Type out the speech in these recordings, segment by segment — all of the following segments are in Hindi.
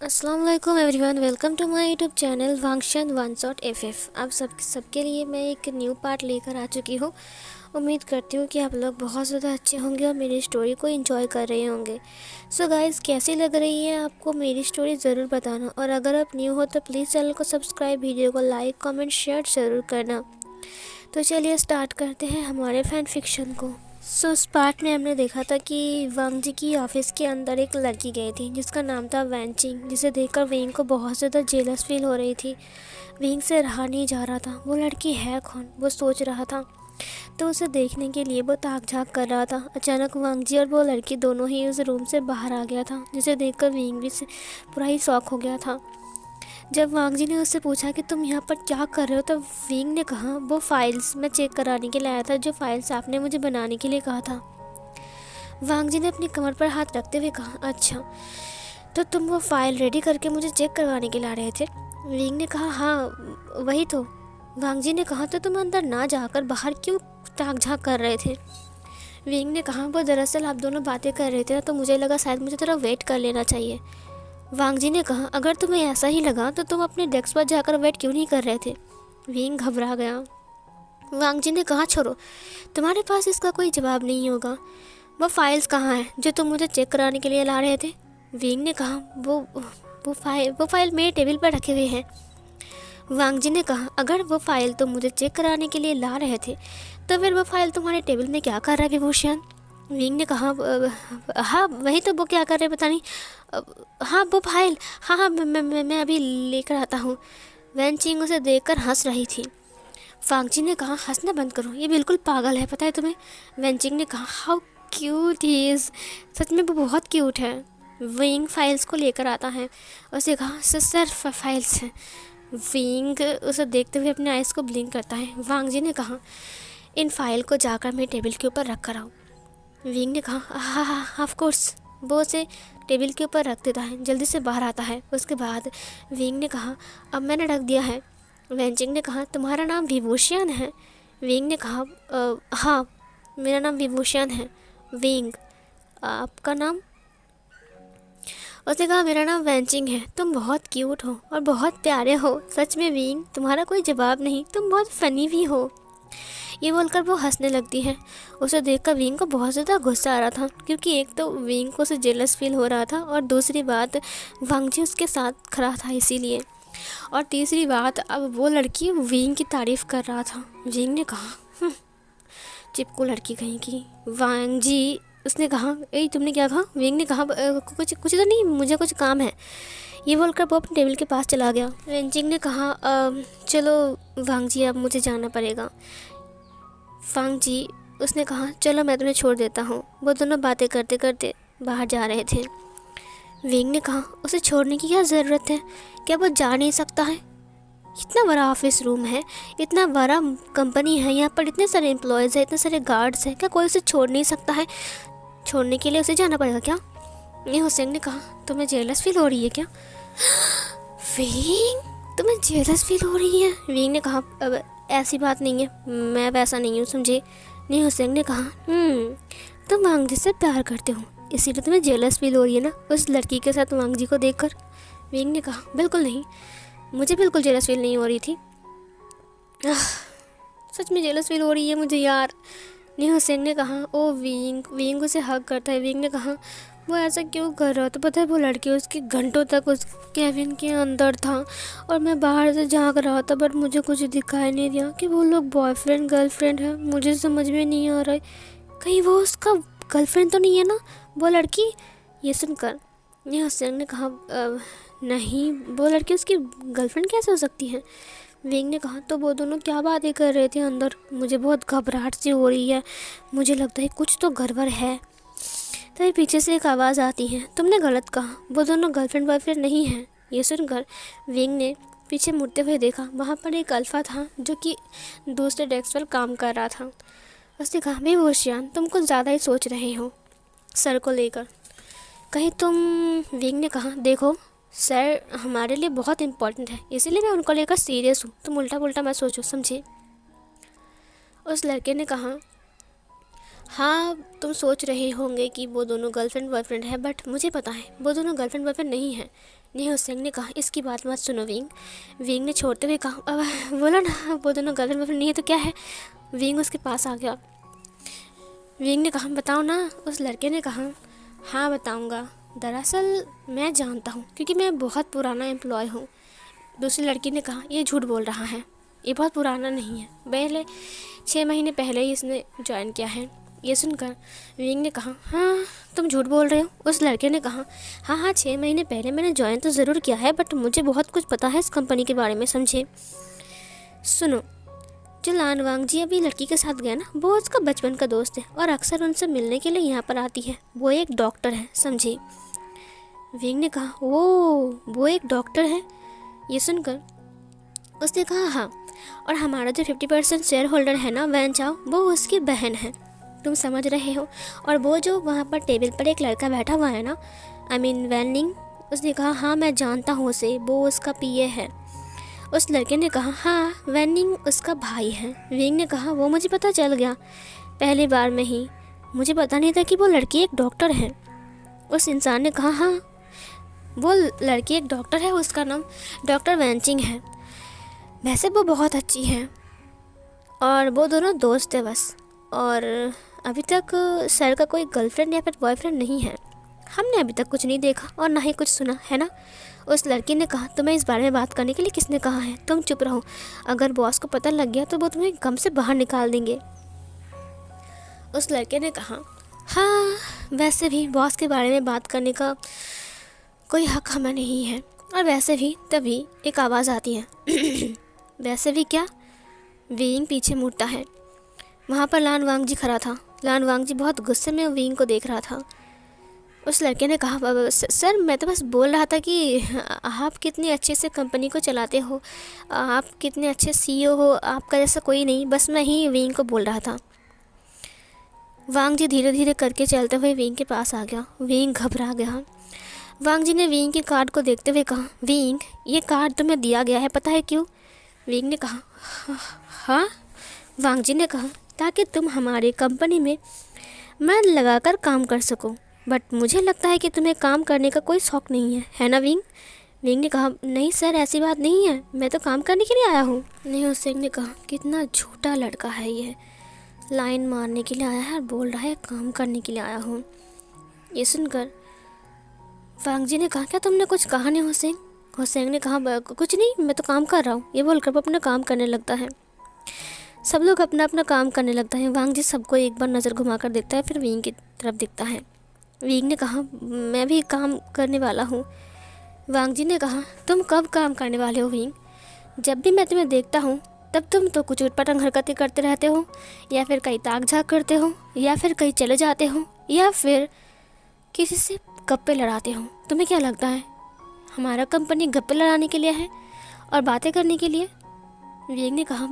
अस्सलाम वालेकुम everyone, welcome to my YouTube channel वांगशन वन शॉट एफ। आप सबके लिए मैं एक न्यू पार्ट लेकर आ चुकी हूँ। उम्मीद करती हूँ कि आप लोग बहुत ज़्यादा अच्छे होंगे और मेरी स्टोरी को एंजॉय कर रहे होंगे। सो गाइस, कैसी लग रही है आपको मेरी स्टोरी ज़रूर बताना, और अगर आप न्यू हो तो प्लीज़ चैनल को सब्सक्राइब, वीडियो को लाइक, कमेंट, शेयर ज़रूर करना। तो चलिए स्टार्ट करते हैं हमारे फैन फिक्शन को। उस पार्ट में हमने देखा था कि वांग जी की ऑफिस के अंदर एक लड़की गई थी जिसका नाम था वैनचिंग, जिसे देखकर विंग को बहुत ज़्यादा जेलस फील हो रही थी। विंग से रहा नहीं जा रहा था, वो लड़की है कौन, वो सोच रहा था। तो उसे देखने के लिए वो ताक झाँक कर रहा था। अचानक वांग जी और वो लड़की दोनों ही उस रूम से बाहर आ गया था, जिसे देखकर विंग भी पूरा ही शॉक हो गया था। जब वांग जी ने उससे पूछा कि तुम यहाँ पर क्या कर रहे हो, तो विंग ने कहा वो फाइल्स मैं चेक कराने के लिए आया था, जो फाइल्स आपने मुझे बनाने के लिए कहा था। वांग जी ने अपनी कमर पर हाथ रखते हुए कहा, अच्छा तो तुम वो फाइल रेडी करके मुझे चेक करवाने के लिए आ रहे थे। विंग ने कहा, हाँ वही तो। वांग जी ने कहा, तो तुम अंदर ना जाकर बाहर क्यों ताक झाँक कर रहे थे। विंग ने कहा, वो दरअसल आप दोनों बातें कर रहे थे ना, तो मुझे लगा शायद मुझे थोड़ा वेट कर लेना चाहिए। वांग जी ने कहा, अगर तुम्हें ऐसा ही लगा तो तुम अपने डेस्क पर जाकर वेट क्यों नहीं कर रहे थे। विंग घबरा गया। वांग जी ने कहा, छोड़ो, तुम्हारे पास इसका कोई जवाब नहीं होगा। वो फाइल्स कहाँ हैं जो तुम मुझे चेक कराने के लिए ला रहे थे। विंग ने कहा, वो फाइल मेरे टेबल पर रखे हुए हैं। वांग जी ने कहा, अगर वो फाइल तुम मुझे चेक कराने के लिए ला रहे थे तो फिर वो फाइल तुम्हारे टेबल में क्या कर रहा है विभूषण। विंग ने कहा, हाँ वही तो, वो क्या कर रहे पता नहीं। हाँ वो फाइल, हाँ हाँ मैं अभी लेकर आता हूँ। वैनचिंग उसे देखकर हंस रही थी। फांगची ने कहा, हंसना बंद करो, ये बिल्कुल पागल है, पता है तुम्हें। वेंचिंग ने कहा, हाउ क्यूट ही इज़, सच में वो बहुत क्यूट है। विंग फाइल्स को लेकर आता है। उसे कहा, सर फाइल्स हैं। विंग उसे देखते हुए अपने आइज़ को ब्लिंक करता है। वांग जी ने कहा, इन फाइल को जाकर मेरे टेबल के ऊपर रख कर आओ। विंग ने कहा, हाँ हाँ ऑफ कोर्स। वो उसे टेबल के ऊपर रख देता है, जल्दी से बाहर आता है। उसके बाद विंग ने कहा, अब मैंने रख दिया है। वेंचिंग ने कहा, तुम्हारा नाम विभूषण है। विंग ने कहा, हाँ मेरा नाम विभूषण है। विंग, आपका नाम। उसने कहा, मेरा नाम वेंचिंग है। तुम बहुत क्यूट हो और बहुत प्यारे हो, सच में विंग, तुम्हारा कोई जवाब नहीं, तुम बहुत फ़नी भी हो। ये बोलकर वो हंसने लगती है। उसे देखकर विंग को बहुत ज़्यादा गुस्सा आ रहा था, क्योंकि एक तो विंग को उसे जेलस फील हो रहा था, और दूसरी बात वांग जी उसके साथ खड़ा था इसीलिए, और तीसरी बात अब वो लड़की विंग की तारीफ़ कर रहा था। विंग ने कहा, चिपकू लड़की कहीं की। वांग जी, उसने कहा, ए तुमने क्या कहा। विंग ने कहा, कुछ कुछ तो नहीं, मुझे कुछ काम है। ये बोलकर वो अपने टेबल के पास चला गया। वेंचिंग ने कहा, चलो वांग जी, अब मुझे जाना पड़ेगा। वांग जी, उसने कहा, चलो मैं तुम्हें छोड़ देता हूँ। वो दोनों बातें करते करते बाहर जा रहे थे। विंग ने कहा, उसे छोड़ने की क्या ज़रूरत है, क्या वो जा नहीं सकता है। इतना बड़ा ऑफिस रूम है, इतना बड़ा कंपनी है, यहाँ पर इतने सारे एम्प्लॉयज़ हैं, इतने सारे गार्ड्स हैं, क्या कोई उसे छोड़ नहीं सकता है। छोड़ने के लिए उसे जाना पड़ेगा क्या। ये हुसैन ने कहा, तुम्हें जेलस फील हो रही है क्या। विंग, तुम्हें जेलस फील हो रही है। विंग ने कहा, अब ऐसी बात नहीं है, मैं वैसा नहीं हूँ, समझे। नहीं, हुसैन ने कहा, तुम वांग जी से प्यार करते हो, इसीलिए तुम्हें जेलस फील हो रही है ना, उस लड़की के साथ वांग जी को देखकर। विंग ने कहा, बिल्कुल नहीं, मुझे बिल्कुल जेलस फील नहीं हो रही थी। सच में जेलस फील हो रही है मुझे यार। नेहा सिंह ने कहा, ओ विंग। विंग उसे हक करता है। विंग ने कहा, वो ऐसा क्यों कर रहा था, पता है वो लड़की उसके घंटों तक उस कैबिन के अंदर था, और मैं बाहर से झांक रहा था, बट मुझे कुछ दिखाई नहीं दिया कि वो लोग बॉयफ्रेंड गर्लफ्रेंड है। मुझे समझ में नहीं आ रहा है, कहीं वो उसका गर्लफ्रेंड तो नहीं है ना वो लड़की। ये सुनकर नेहा सिंह ने कहा, नहीं, वो लड़की उसकी गर्लफ्रेंड कैसे हो सकती है। विंग ने कहा, तो वो दोनों क्या बातें कर रहे थे अंदर, मुझे बहुत घबराहट सी हो रही है, मुझे लगता है कुछ तो गड़बड़ है। तभी पीछे से एक आवाज़ आती है, तुमने गलत कहा, वो दोनों गर्लफ्रेंड बॉयफ्रेंड नहीं हैं। ये सुनकर विंग ने पीछे मुड़ते हुए देखा, वहाँ पर एक अल्फ़ा था जो कि दूसरे डेस्क पर काम कर रहा था। उसने कहा, विभूषण, तुम कुछ ज़्यादा ही सोच रहे हो सर को लेकर, कहीं तुम। विंग ने कहा, देखो सर हमारे लिए बहुत इम्पोर्टेंट है, इसीलिए मैं उनको लेकर सीरियस हूँ, तुम उल्टा पुल्टा मत सोचो, समझे। उस लड़के ने कहा, हाँ, तुम सोच रहे होंगे कि वो दोनों गर्लफ्रेंड बॉयफ्रेंड है, बट मुझे पता है वो दोनों गर्लफ्रेंड बॉयफ्रेंड नहीं है। नेहा सिंह ने कहा, इसकी बात मत सुनो विंग। विंग ने छोड़ते हुए कहा, अब बोलो ना वो दोनों गर्लफ्रेंड बॉयफ्रेंड नहीं है तो क्या है। विंग उसके पास आ गया। विंग ने कहा, बताओ ना। उस लड़के ने कहा, हाँ बताऊँगा। दरअसल मैं जानता हूँ क्योंकि मैं बहुत पुराना एम्प्लॉय हूँ। दूसरी लड़की ने कहा, ये झूठ बोल रहा है, ये बहुत पुराना नहीं है, पहले 6 महीने पहले ही इसने ज्वाइन किया है। ये सुनकर विंग ने कहा, हाँ तुम झूठ बोल रहे हो। उस लड़के ने कहा, हाँ 6 महीने पहले मैंने ज्वाइन तो ज़रूर किया है, बट मुझे बहुत कुछ पता है इस कंपनी के बारे में, समझे। सुनो, जो लान वांग जी अभी लड़की के साथ गया ना, वो उसका बचपन का दोस्त है और अक्सर उनसे मिलने के लिए यहाँ पर आती है। वो एक डॉक्टर है, समझे। विंग ने कहा, वो एक डॉक्टर है। ये सुनकर उसने कहा, हाँ, और हमारा जो 50% शेयर होल्डर है ना वैन चाओ, वो उसकी बहन है, तुम समझ रहे हो। और वो जो वहाँ पर टेबल पर एक लड़का बैठा हुआ है ना, आई मीन वैनिंग, उसने कहा, हाँ मैं जानता हूँ उसे, वो उसका पीए है। उस लड़के ने कहा, हाँ वैनिंग उसका भाई है। विंग ने कहा, वो मुझे पता चल गया पहली बार में ही, मुझे पता नहीं था कि वो लड़की एक डॉक्टर है। उस इंसान ने कहा, हाँ वो लड़की एक डॉक्टर है, उसका नाम डॉक्टर वैनचिंग है। वैसे वो बहुत अच्छी है और वो दोनों दोस्त है बस, और अभी तक सर का कोई गर्लफ्रेंड या फिर बॉयफ्रेंड नहीं है। हमने अभी तक कुछ नहीं देखा और ना ही कुछ सुना है ना। उस लड़की ने कहा, तुम्हें इस बारे में बात करने के लिए किसने कहा है, तुम चुप रहो, अगर बॉस को पता लग गया तो वो तुम्हें कम से बाहर निकाल देंगे। उस लड़के ने कहा, हाँ वैसे भी बॉस के बारे में बात करने का कोई हक हमें नहीं है, और वैसे भी तभी एक आवाज़ आती है। वैसे भी क्या। विंग पीछे मुड़ता है, वहाँ पर लान वांग जी खड़ा था। लान वांग जी बहुत गुस्से में विंग को देख रहा था। उस लड़के ने कहा, सर मैं तो बस बोल रहा था कि आप कितनी अच्छे से कंपनी को चलाते हो, आप कितने अच्छे सीईओ हो, आपका जैसा कोई नहीं, बस मैं ही विंग को बोल रहा था। वांग जी धीरे धीरे करके चलते हुए विंग के पास आ गया। विंग घबरा गया। वांग जी ने विंग के कार्ड को देखते हुए कहा, विंग ये कार्ड तुम्हें दिया गया है, पता है क्यों। विंग ने कहा, हाँ। वांग जी ने कहा, ताकि तुम हमारी कंपनी में मन लगाकर काम कर सको, बट मुझे लगता है कि तुम्हें काम करने का कोई शौक़ नहीं है ना विंग। विंग ने कहा, नहीं सर ऐसी बात नहीं है, मैं तो काम करने के लिए आया हूँ। नेहा सिंह ने कहा, कितना झूठा लड़का है ये, लाइन मारने के लिए आया है और बोल रहा है काम करने के लिए आया हूँ। ये सुनकर वांग जी ने कहा, क्या तुमने कुछ कहा नहीं हुसैन। हुसैन ने कहा, कुछ नहीं, मैं तो काम कर रहा हूँ। ये बोलकर वो अपना काम करने लगता है। सब लोग अपना अपना काम करने लगता है। वांग जी सबको एक बार नज़र घुमाकर देखता है, फिर विंग की तरफ देखता है। विंग ने कहा, मैं भी काम करने वाला हूँ। वांग जी ने कहा, तुम कब काम करने वाले हो विंग। जब भी मैं तुम्हें देखता हूँ तब तुम तो कुछ उटपटांग हरकतें करते रहते हो, या फिर कहीं ताक झाक करते हो, या फिर कहीं चले जाते हो, या फिर किसी से गप्पे लड़ाते हो। तुम्हें क्या लगता है हमारा कंपनी गप्पे लड़ाने के लिए है और बातें करने के लिए। विंग ने कहा,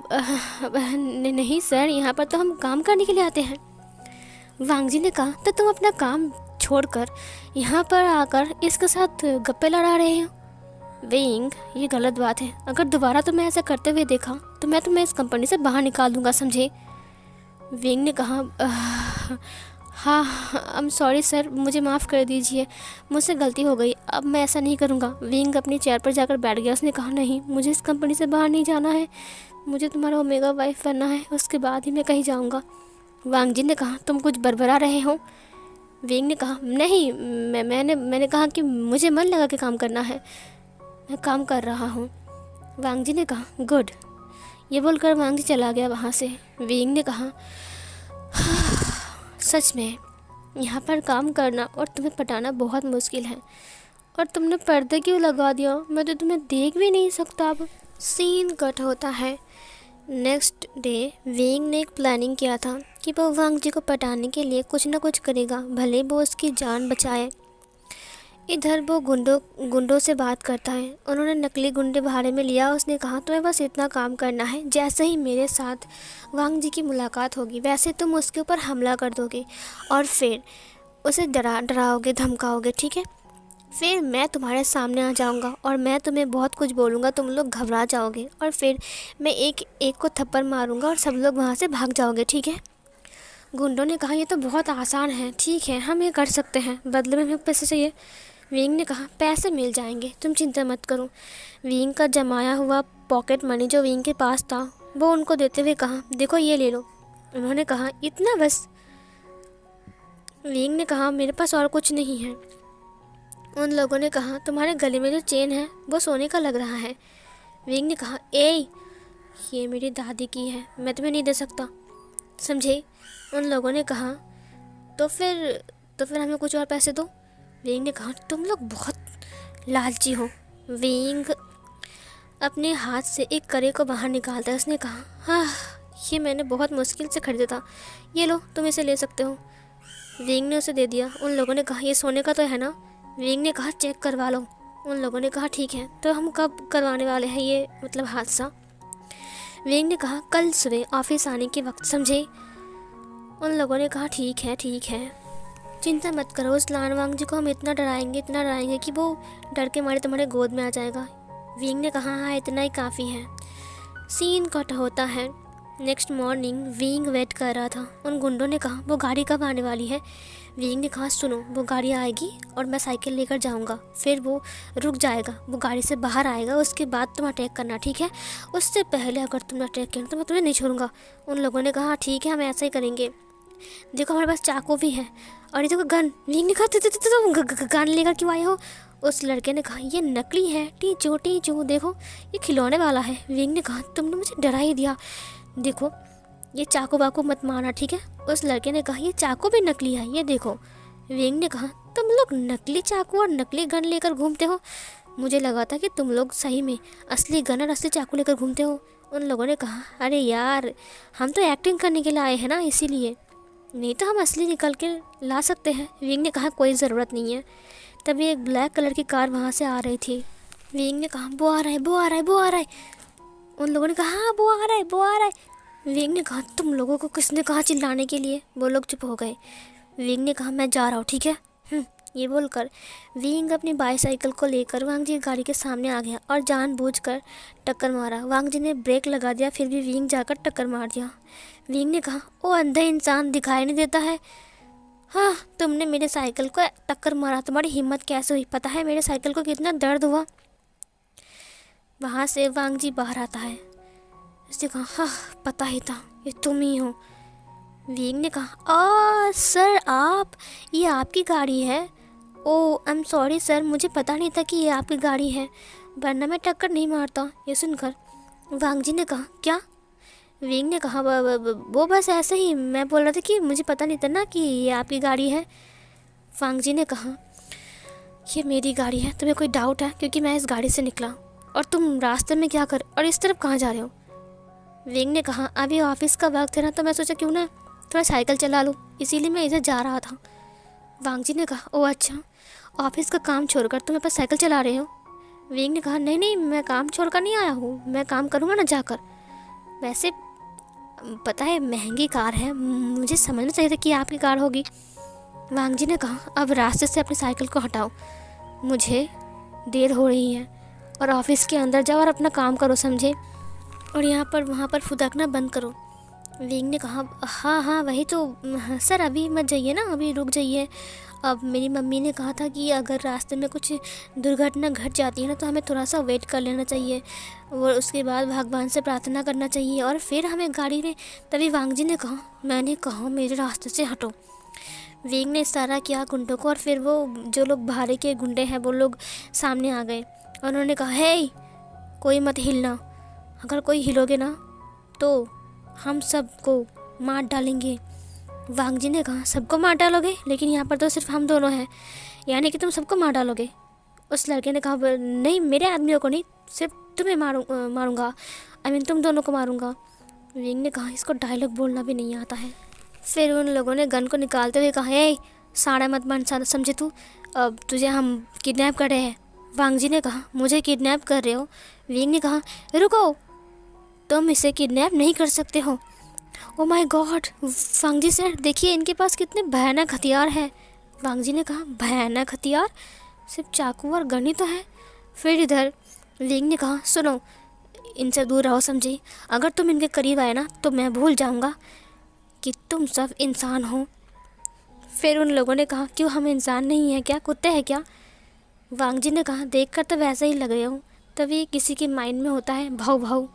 नहीं सर, यहाँ पर तो हम काम करने के लिए आते हैं। वांग जी ने कहा, तो तुम अपना काम छोड़कर यहाँ पर आकर इसके साथ गप्पे लड़ा रहे हो। विंग ये गलत बात है, अगर दोबारा तुम्हें ऐसा करते हुए देखा तो मैं तुम्हें इस कंपनी से बाहर निकाल दूंगा, समझे। विंग ने कहा, हाँ आई एम सॉरी सर, मुझे माफ़ कर दीजिए, मुझसे गलती हो गई, अब मैं ऐसा नहीं करूँगा। विंग अपनी चेयर पर जाकर बैठ गया। उसने कहा, नहीं मुझे इस कंपनी से बाहर नहीं जाना है, मुझे तुम्हारा ओमेगा वाइफ बनना है, उसके बाद ही मैं कहीं जाऊँगा। वांग जी ने कहा, तुम कुछ बड़बड़ा रहे हो। विंग ने कहा, नहीं मैंने कहा कि मुझे मन लगा के काम करना है, मैं काम कर रहा हूँ। वांग जी ने कहा, गुड। ये बोलकर वांग जी चला गया वहाँ से। विंग ने कहा, सच में यहाँ पर काम करना और तुम्हें पटाना बहुत मुश्किल है, और तुमने पर्दे क्यों लगा दिया, मैं तो तुम्हें देख भी नहीं सकता। अब सीन कट होता है। नेक्स्ट डे विंग ने एक प्लानिंग किया था कि वो वांग जी को पटाने के लिए कुछ ना कुछ करेगा, भले वो उसकी जान बचाए। इधर वो गुंडों से बात करता है। उन्होंने नकली गुंडे भाड़े में लिया। उसने कहा, तुम्हें बस इतना काम करना है, जैसे ही मेरे साथ वांग जी की मुलाकात होगी वैसे तुम उसके ऊपर हमला कर दोगे और फिर उसे डराओगे धमकाओगे, ठीक है। फिर मैं तुम्हारे सामने आ जाऊंगा और मैं तुम्हें बहुत कुछ बोलूँगा, तुम लोग घबरा जाओगे और फिर मैं एक एक को थप्पड़ मारूंगा और सब लोग वहाँ से भाग जाओगे, ठीक है। गुंडों ने कहा, ये तो बहुत आसान है, ठीक है हम ये कर सकते हैं, बदले में हमें पैसे चाहिए। विंग ने कहा, पैसे मिल जाएंगे, तुम चिंता मत करो। विंग का जमाया हुआ पॉकेट मनी जो विंग के पास था वो उनको देते हुए कहा, देखो ये ले लो। उन्होंने कहा, इतना बस? विंग ने कहा, मेरे पास और कुछ नहीं है। उन लोगों ने कहा, तुम्हारे गले में जो चेन है वो सोने का लग रहा है। विंग ने कहा, ये मेरी दादी की है, मैं तुम्हें नहीं दे सकता, समझे? उन लोगों ने कहा, तो फिर हमें कुछ और पैसे दो। विंग ने कहा, तुम लोग बहुत लालची हो। विंग अपने हाथ से एक करे को बाहर निकालता है। उसने कहा, हाँ, ये मैंने बहुत मुश्किल से खरीदा था, ये लो तुम इसे ले सकते हो। विंग ने उसे दे दिया। उन लोगों ने कहा, ये सोने का तो है ना? विंग ने कहा, चेक करवा लो। उन लोगों ने कहा, ठीक है, तो हम कब करवाने वाले हैं ये मतलब हादसा? विंग ने कहा, कल सुबह ऑफिस आने के वक्त, समझे? उन लोगों ने कहा, ठीक है चिंता मत करो, उस लानवांग जी को हम इतना डराएंगे कि वो डर के मारे तुम्हारे गोद में आ जाएगा। विंग ने कहा, हाँ इतना ही काफ़ी है। सीन कट होता है। नेक्स्ट मॉर्निंग विंग वेट कर रहा था। उन गुंडों ने कहा, वो गाड़ी कब आने वाली है? विंग ने कहा, सुनो, वो गाड़ी आएगी और मैं साइकिल लेकर जाऊंगा, फिर वो रुक जाएगा, वो गाड़ी से बाहर आएगा, उसके बाद तुम अटैक करना, ठीक है? उससे पहले अगर तुमने अटैक किया तो मैं तुम्हें नहीं छोड़ूंगा। उन लोगों ने कहा, ठीक है हम ऐसा ही करेंगे। देखो हमारे पास चाकू भी है और ये देखो गन। विंग ने कहा, तुम गन लेकर क्यों आए हो? उस लड़के ने कहा, ये नकली है, टीचू देखो ये खिलौने वाला है। विंग ने कहा, तुमने मुझे डरा ही दिया, देखो ये चाकू वाकू मत मारना, ठीक है? उस लड़के ने कहा, ये चाकू भी नकली है, ये देखो। विंग ने कहा, तुम लोग नकली चाकू और नकली गन लेकर घूमते हो? मुझे लगा था कि तुम लोग सही में असली गन और असली चाकू लेकर घूमते हो। उन लोगों ने कहा, अरे यार हम तो एक्टिंग करने के लिए आए हैं ना, इसीलिए, नहीं तो हम असली निकल के ला सकते हैं। विंग ने कहा, कोई ज़रूरत नहीं है। तभी एक ब्लैक कलर की कार वहाँ से आ रही थी। विंग ने कहा, वो आ रहा है। उन लोगों ने कहा, हाँ वो आ रहा है। विंग ने कहा, तुम लोगों को किसने कहा चिल्लाने के लिए? वो लोग चुप हो गए। विंग ने कहा, मैं जा रहा हूँ, ठीक है? ये बोलकर विंग अपनी बाईसाइकिल को लेकर वांग जी की गाड़ी के सामने आ गया और जानबूझकर टक्कर मारा। वांग जी ने ब्रेक लगा दिया, फिर भी विंग जाकर टक्कर मार दिया। विंग ने कहा, ओ अंधे इंसान, दिखाई नहीं देता है? हाँ, तुमने मेरे साइकिल को टक्कर मारा, तुम्हारी हिम्मत कैसे हुई? पता है मेरे साइकिल को कितना दर्द हुआ? वहाँ से वांग जी बाहर आता है। उसने कहा, हाँ पता ही था, ये तुम ही हो। विंग ने कहा, सर आप, ये आपकी गाड़ी है? ओ आई एम सॉरी सर, मुझे पता नहीं था कि ये आपकी गाड़ी है, वरना मैं टक्कर नहीं मारता। ये सुनकर वांग जी ने कहा, क्या? विंग ने कहा, वो बस ऐसे ही मैं बोल रहा था कि मुझे पता नहीं था ना कि ये आपकी गाड़ी है। वांग जी ने कहा, ये मेरी गाड़ी है, तुम्हें कोई डाउट है? क्योंकि मैं इस गाड़ी से निकला। और तुम रास्ते में क्या कर और इस तरफ कहाँ जा रहे हो? विंग ने कहा, अभी ऑफिस का वक्त है ना, तो मैं सोचा क्यों ना थोड़ा साइकिल चला लूँ, इसीलिए मैं इधर जा रहा था। वांग जी ने कहा, ओह अच्छा, ऑफिस का काम छोड़कर तुम मेरे पास साइकिल चला रहे हो? विंग ने कहा, नहीं मैं काम छोड़कर नहीं आया हूँ, मैं काम करूँगा ना जाकर। वैसे पता है महंगी कार है, मुझे समझना चाहिए था कि आपकी कार होगी। वांग जी ने कहा, अब रास्ते से अपनी साइकिल को हटाओ, मुझे देर हो रही है, और ऑफिस के अंदर जाओ और अपना काम करो, समझे? और यहाँ पर वहाँ पर फुदकना बंद करो। विंग ने कहा, हाँ वही तो सर, अभी मत जाइए ना, अभी रुक जाइए। अब मेरी मम्मी ने कहा था कि अगर रास्ते में कुछ दुर्घटना घट जाती है ना, तो हमें थोड़ा सा वेट कर लेना चाहिए और उसके बाद भगवान से प्रार्थना करना चाहिए और फिर हमें गाड़ी में। तभी वांग जी ने कहा, मैंने कहा मेरे रास्ते से हटो। विंग ने इशारा किया गुंडों को और फिर वो जो लोग भाड़े के गुंडे हैं वो लोग सामने आ गए और उन्होंने कहा, हे कोई मत हिलना, अगर कोई हिलोगे ना तो हम सबको मार डालेंगे। वांग जी ने कहा, सबको मार डालोगे? लेकिन यहाँ पर तो सिर्फ हम दोनों हैं, यानी कि तुम सबको मार डालोगे? उस लड़के ने कहा, नहीं मेरे आदमियों को नहीं, सिर्फ तुम्हें मारूंगा, तुम दोनों को मारूंगा। विंग ने कहा, इसको डायलॉग बोलना भी नहीं आता है। फिर उन लोगों ने गन को निकालते हुए कहा, ए साड़ा मत बन, समझे तू, अब तुझे हम किडनैप कर रहे हैं। वांग जी ने कहा, मुझे किडनैप कर रहे हो? विंग ने कहा, रुको, तुम इसे किडनैप नहीं कर सकते हो। Oh my god, Wang ji sir देखिए इनके पास कितने भयानक हथियार है। वांग जी ने कहा, भयानक हथियार? सिर्फ चाकू और गन ही तो है। फिर इधर विंग ने कहा, सुनो इनसे दूर रहो, समझी? अगर तुम इनके करीब आए ना तो मैं भूल जाऊंगा कि तुम सब इंसान हो। फिर उन लोगों ने कहा क्यों, हम इंसान नहीं हैं क्या, कुत्ते हैं क्या? वांग जी ने कहा देख कर तो वैसा ही लग रहे हो। तभी किसी के माइंड में होता है भाव भाव।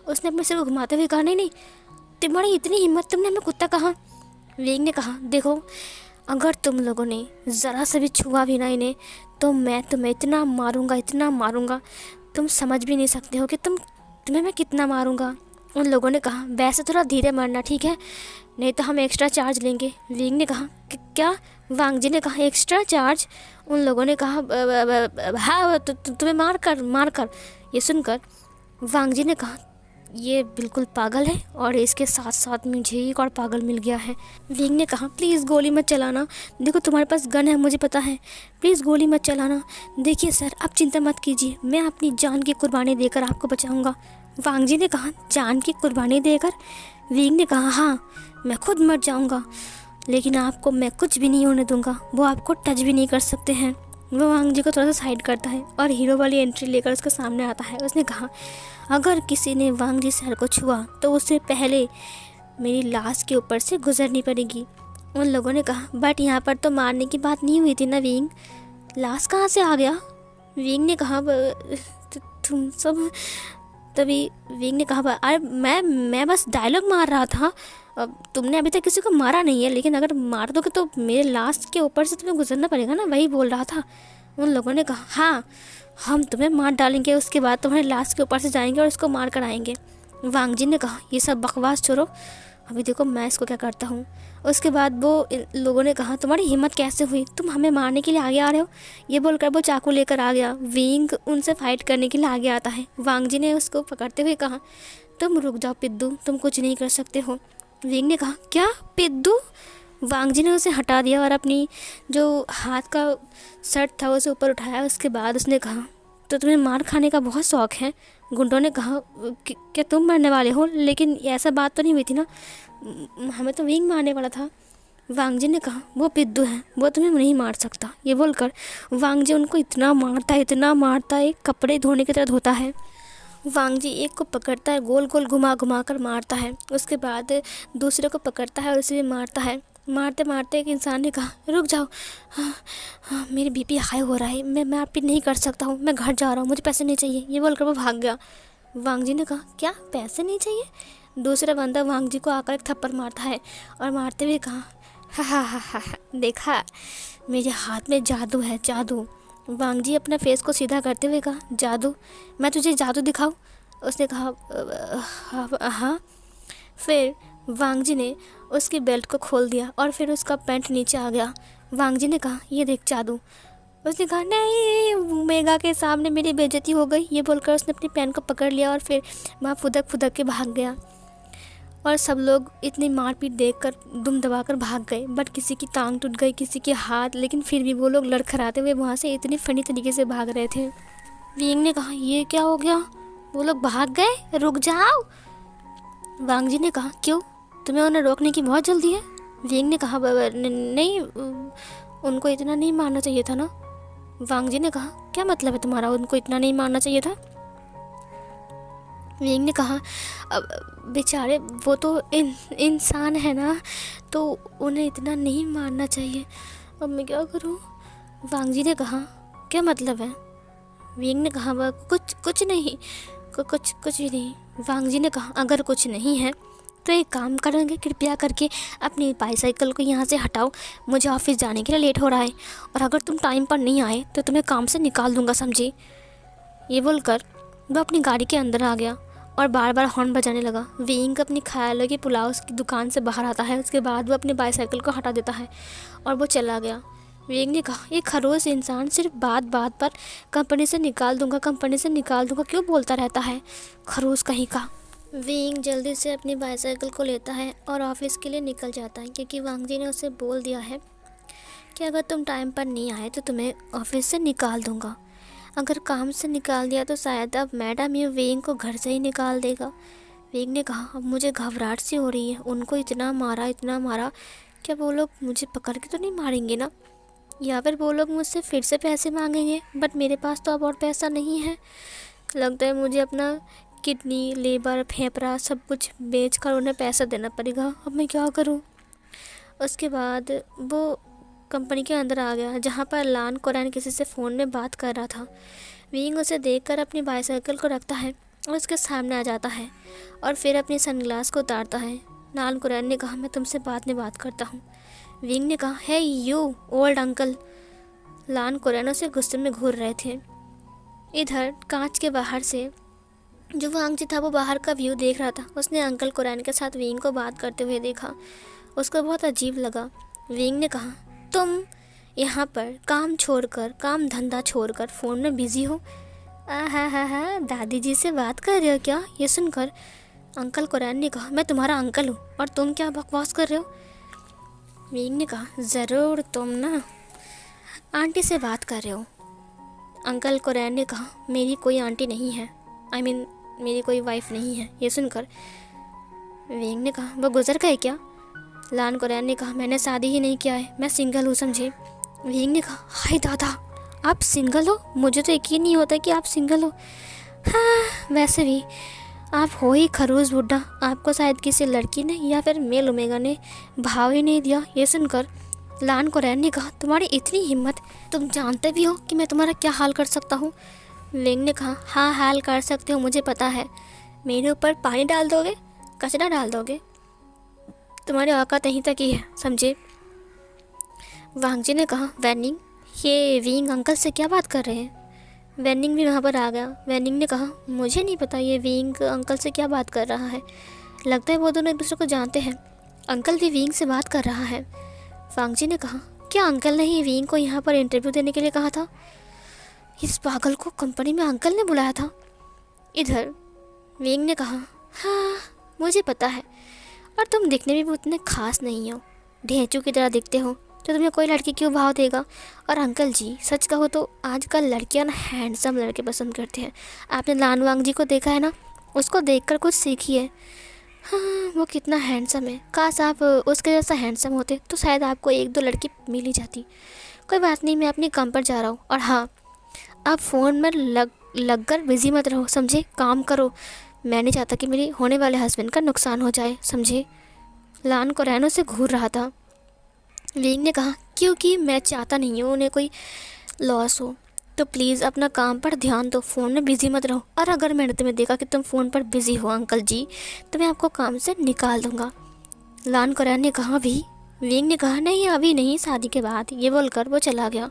उसने अपने सिर को घुमाते हुए कहा नहीं नहीं, तुम्हारी इतनी हिम्मत, तुमने हमें कुत्ता कहा। वेंग ने कहा देखो, अगर तुम लोगों ने ज़रा से भी छुआ भी ना इन्हें तो मैं तुम्हें इतना मारूंगा, इतना मारूंगा, तुम समझ भी नहीं सकते हो कि तुम्हें मैं कितना मारूंगा। उन लोगों ने कहा वैसे थोड़ा धीरे मारना ठीक है, नहीं तो हम एक्स्ट्रा चार्ज लेंगे। वेंग ने कहा क्या? वांग जी ने कहा एक्स्ट्रा चार्ज? उन लोगों ने कहा हाँ तुम्हें मार कर। ये सुनकर वांग जी ने कहा ये बिल्कुल पागल है और इसके साथ साथ मुझे एक और पागल मिल गया है। वेंग ने कहा प्लीज़ गोली मत चलाना, देखो तुम्हारे पास गन है मुझे पता है, प्लीज़ गोली मत चलाना। देखिए सर आप चिंता मत कीजिए, मैं अपनी जान की कुर्बानी देकर आपको बचाऊंगा। वांग जी ने कहा जान की कुर्बानी देकर? वेंग ने कहा हाँ, मैं खुद मर जाऊंगा लेकिन आपको मैं कुछ भी नहीं होने दूंगा, वो आपको टच भी नहीं कर सकते हैं। वो वांग जी को थोड़ा सा साइड करता है और हीरो वाली एंट्री लेकर उसके सामने आता है। उसने कहा अगर किसी ने वांग जी सर को छुआ तो उससे पहले मेरी लाश के ऊपर से गुजरनी पड़ेगी। उन लोगों ने कहा बट यहाँ पर तो मारने की बात नहीं हुई थी ना विंग, लाश कहाँ से आ गया? विंग ने कहा तुम सब। तभी विंग ने कहा अरे मैं बस डायलॉग मार रहा था, तुमने अभी तक किसी को मारा नहीं है, लेकिन अगर मार दोगे तो मेरे लाश के ऊपर से तुम्हें गुजरना पड़ेगा ना, वही बोल रहा था। उन लोगों ने कहा हाँ, हम तुम्हें मार डालेंगे, उसके बाद तुम्हारे लाश के ऊपर से जाएंगे और उसको मार कर आएंगे। वांग जी ने कहा ये सब बकवास छोड़ो, अभी देखो मैं इसको क्या करता हूँ। उसके बाद वो लोगों ने कहा तुम्हारी हिम्मत कैसे हुई, तुम हमें मारने के लिए आगे आ रहे हो? ये बोलकर वो चाकू लेकर आ गया। विंग उनसे फाइट करने के लिए आगे आता है। वांग जी ने उसको पकड़ते हुए कहा तुम रुक जाओ पिद्दू, तुम कुछ नहीं कर सकते हो। विंग ने कहा क्या पिद्दू? वांग जी ने उसे हटा दिया और अपनी जो हाथ का शर्ट था उसे ऊपर उठाया। उसके बाद उसने कहा तो तुम्हें मार खाने का बहुत शौक़ है? गुंडों ने कहा क्या तुम मरने वाले हो? लेकिन ऐसा बात तो नहीं हुई थी ना, हमें तो विंग मारने वाला था। वांग जी ने कहा वो पिद्दू है, वो तुम्हें नहीं मार सकता। ये बोलकर वांग जी उनको इतना मारता है, कपड़े धोने की तरह धोता है। वांग जी एक को पकड़ता है, गोल गोल घुमा घुमा कर मारता है, उसके बाद दूसरे को पकड़ता है और उसे भी मारता है। मारते मारते एक इंसान ने कहा रुक जाओ, हाँ, मेरी बीपी हाई हो रहा है, मैं मारपीट नहीं कर सकता हूँ, मैं घर जा रहा हूँ, मुझे पैसे नहीं चाहिए। ये बोलकर वो भाग गया। वांग जी ने कहा क्या पैसे नहीं चाहिए? दूसरा बंदा वांग जी को आकर एक थप्पड़ मारता है और मारते हुए कहा हा, देखा मेरे हाथ में जादू है, जादू। वांग जी अपना फेस को सीधा करते हुए कहा जादू? मैं तुझे जादू दिखाऊं? उसने कहा हाँ। फिर वांग जी ने उसकी बेल्ट को खोल दिया और फिर उसका पैंट नीचे आ गया। वांग जी ने कहा ये देख जादू। उसने कहा नहीं, मेगा के सामने मेरी बेइज्जती हो गई। ये बोलकर उसने अपनी पैंट को पकड़ लिया और फिर वहाँ फुदक के भाग गया। और सब लोग इतनी मारपीट देखकर दुम दबाकर भाग गए, बट किसी की टांग टूट गई, किसी के हाथ, लेकिन फिर भी वो लोग लड़खड़ाते हुए वहाँ से इतनी फनी तरीके से भाग रहे थे। विंग ने कहा ये क्या हो गया, वो लोग भाग गए, रुक जाओ। वांग जी ने कहा क्यों, तुम्हें उन्हें रोकने की बहुत जल्दी है? विंग ने कहा नहीं, उनको इतना नहीं मारना चाहिए था ना। वांग जी ने कहा क्या मतलब है तुम्हारा, उनको इतना नहीं मारना चाहिए था? विंग ने कहा अब बेचारे वो तो इंसान है ना, तो उन्हें इतना नहीं मारना चाहिए, अब मैं क्या करूं? वांग जी ने कहा क्या मतलब है? विंग ने कहा वह कुछ नहीं, कुछ भी नहीं। वांग जी ने कहा अगर कुछ नहीं है तो एक काम करेंगे, कृपया करके अपनी बाईसाइकिल को यहाँ से हटाओ, मुझे ऑफिस जाने के लिए लेट हो रहा है, और अगर तुम टाइम पर नहीं आए तो तुम्हें काम से निकाल दूंगा, समझी? ये बोलकर वह अपनी गाड़ी के अंदर आ गया और बार बार हॉर्न बजाने लगा। विंग अपनी ख्यालों की पुलाव की दुकान से बाहर आता है। उसके बाद वो अपनी बाईसाइकिल को हटा देता है और वो चला गया। विंग ने कहा ये खरोश इंसान सिर्फ बात बात पर कंपनी से निकाल दूंगा क्यों बोलता रहता है, खरोश कहीं का। विंग जल्दी से अपनी बाईसाइकिल को लेता है और ऑफिस के लिए निकल जाता है, क्योंकि वांग जी ने उसे बोल दिया है कि अगर तुम टाइम पर नहीं आए तो तुम्हें ऑफिस से निकाल दूंगा। अगर काम से निकाल दिया तो शायद अब मैडम ये विंग को घर से ही निकाल देगा। विंग ने कहा अब मुझे घबराहट सी हो रही है, उनको इतना मारा, क्या वो लोग मुझे पकड़ के तो नहीं मारेंगे ना, या फिर वो लोग मुझसे फिर से पैसे मांगेंगे, बट मेरे पास तो अब और पैसा नहीं है। लगता है मुझे अपना किडनी, लीवर, फेफड़ा सब कुछ बेच कर उन्हें पैसा देना पड़ेगा। अब मैं क्या करूँ? उसके बाद वो कंपनी के अंदर आ गया जहाँ पर लान कोरैन किसी से फ़ोन में बात कर रहा था। विंग उसे देखकर अपनी बाइसाइकिल को रखता है और उसके सामने आ जाता है और फिर अपनी सनग्लास को उतारता है। लान कोरैन ने कहा, मैं तुमसे बाद में बात करता हूँ। विंग ने कहा, हे यू ओल्ड अंकल। लान कोरैन उसे गुस्से में घूर रहे थे। इधर कांच के बाहर से जो वांग जी था वो बाहर का व्यू देख रहा था। उसने अंकल कोरैन के साथ विंग को बात करते हुए देखा। उसको बहुत अजीब लगा। विंग ने कहा, तुम यहाँ पर काम धंधा छोड़कर फ़ोन में बिज़ी हो? हा, दादी जी से बात कर रहे हो क्या? ये सुनकर अंकल कोरैन ने कहा, मैं तुम्हारा अंकल हूँ और तुम क्या बकवास कर रहे हो? विंग ने कहा, ज़रूर तुम ना आंटी से बात कर रहे हो। अंकल कोरैन ने कहा, मेरी कोई आंटी नहीं है, मेरी कोई वाइफ नहीं है। ये सुनकर विंग ने कहा, वो गुजर गए क्या? लान कोरैन ने कहा, मैंने शादी ही नहीं किया है, मैं सिंगल हूँ, समझे। विंग ने कहा, हाय दादा, आप सिंगल हो? मुझे तो यकीन नहीं होता कि आप सिंगल हो। हाँ, वैसे भी आप हो ही खरूस बुड्ढा। आपको शायद किसी लड़की ने या फिर मेल ओमेगा ने भाव ही नहीं दिया। ये सुनकर लान कोरैन ने कहा, तुम्हारी इतनी हिम्मत, तुम जानते भी हो कि मैं तुम्हारा क्या हाल कर सकता हूँ? विंग ने कहा, हाँ हाल कर सकते हो, मुझे पता है। मेरे ऊपर पानी डाल दोगे, कचरा डाल दोगे, तुम्हारी औकात यहीं तक ही है, समझे। वांग जी ने कहा, वैनिंग, ये विंग अंकल से क्या बात कर रहे हैं? वैनिंग भी वहाँ पर आ गया। वैनिंग ने कहा, मुझे नहीं पता ये विंग अंकल से क्या बात कर रहा है। लगता है वो दोनों एक दूसरे को जानते हैं। अंकल भी विंग से बात कर रहा है। वांग जी ने कहा, क्या अंकल ने ही विंग को यहाँ पर इंटरव्यू देने के लिए कहा था? इस पागल को कंपनी में अंकल ने बुलाया था। इधर विंग ने कहा, हाँ मुझे पता है, और तुम दिखने में भी उतने खास नहीं हो, ढेंचू की तरह दिखते हो, तो तुम्हें कोई लड़की क्यों भाव देगा? और अंकल जी, सच कहो तो आजकल लड़कियां ना हैंडसम लड़के पसंद करते हैं। आपने लान वांग जी को देखा है ना, उसको देखकर कुछ सीखिए। हाँ, वो कितना हैंडसम है। काश आप उसके जैसा हैंडसम होते तो शायद आपको एक दो लड़की मिल ही जाती। कोई बात नहीं, मैं अपने काम पर जा रहा हूँ। और हाँ, आप फ़ोन में लग कर बिज़ी मत रहो, समझे। काम करो, मैं नहीं चाहता कि मेरे होने वाले हस्बैंड का नुकसान हो जाए, समझे। लान कोरैन से घूर रहा था। विंग ने कहा, क्योंकि मैं चाहता नहीं हूँ उन्हें कोई लॉस हो, तो प्लीज़ अपना काम पर ध्यान दो, फ़ोन में बिज़ी मत रहो। और अगर मैंने तुम्हें देखा कि तुम फ़ोन पर बिज़ी हो अंकल जी, तो मैं आपको काम से निकाल दूँगा। लान कोरैन ने कहा, भी? विंग ने कहा, नहीं अभी नहीं, शादी के बाद। ये बोलकर वो चला गया।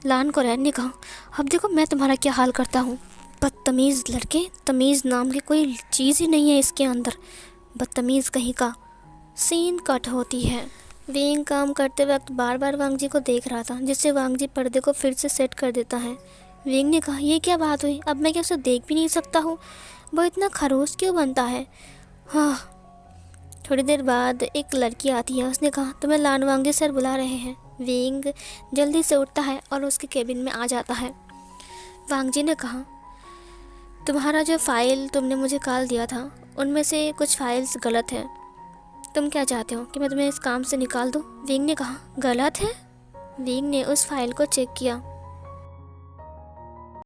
लान कोरैन ने कहा, अब देखो मैं तुम्हारा क्या हाल करता हूँ। बदतमीज़ लड़के, तमीज़ नाम की कोई चीज़ ही नहीं है इसके अंदर, बदतमीज़ कहीं का। सीन कट होती है। विंग काम करते वक्त बार बार वांग जी को देख रहा था, जिससे वांग जी पर्दे को फिर से सेट कर देता है। विंग ने कहा, ये क्या बात हुई? अब मैं क्या उसे देख भी नहीं सकता हूँ? वो इतना खरूस क्यों बनता है? हाँ। थोड़ी देर बाद एक लड़की आती है। उसने कहा, तुम्हें लान वांग जी सर बुला रहे हैं। विंग जल्दी से उठता है और उसके केबिन में आ जाता है। वांग जी ने कहा, तुम्हारा जो फ़ाइल तुमने मुझे कॉल दिया था, उनमें से कुछ फाइल्स गलत हैं। तुम क्या चाहते हो कि मैं तुम्हें इस काम से निकाल दूँ? विंग ने कहा, गलत है? विंग ने उस फाइल को चेक किया।